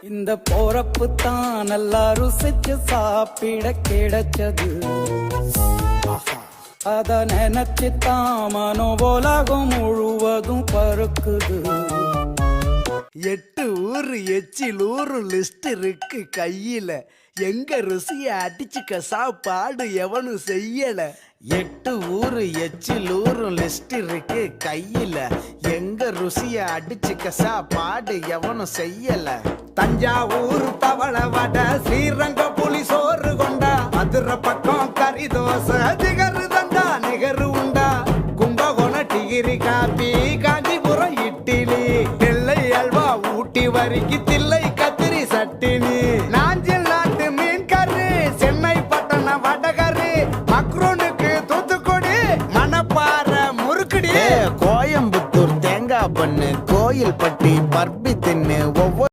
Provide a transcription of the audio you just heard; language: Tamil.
இந்த போறப்பு தான் நல்லா ருசிச்சு சாப்பிட கிடைச்சது. அத நினைச்சுத்தான் மனோபோலாகும் முழுவதும் பருக்குது. 8 ஊரு எச்சிலூரு லிஸ்ட் இருக்கு கையில, எங்க ருசிய அடிச்சுக்க சாப்பாடு எவனும் செய்யல. 8 ஊரு எச்சிலூரு லிஸ்ட் இருக்கு கையில, எங்க ருசிய அடிச்சுக்க சாப்பாடு எவனும் செய்யல. தஞ்சாவூர் தவள வடை, ஸ்ரீரங்க புலி சோறு கொண்டா, மதுரை பக்கம் கறி தோசை, திகரு தந்தா நிகரு உண்டா, கும்பகோணம் டிகிரி காப்பி, காஞ்சிபுரம் இட்லி, நெல்லை அல்வா ஊட்டி வரிக்கு தில்லை கத்திரி சட்டினி, நாஞ்சில் நாட்டு மீன் கறி, சென்னை பட்டணம் வடகரி, மக்ரோனுக்கு தூத்துக்குடி, மணப்பாறை முறுக்குடி, கோயம்புத்தூர் தேங்காய் பண்ணு, கோயில் பட்டி பர்பி தின்னு, ஒவ்வொரு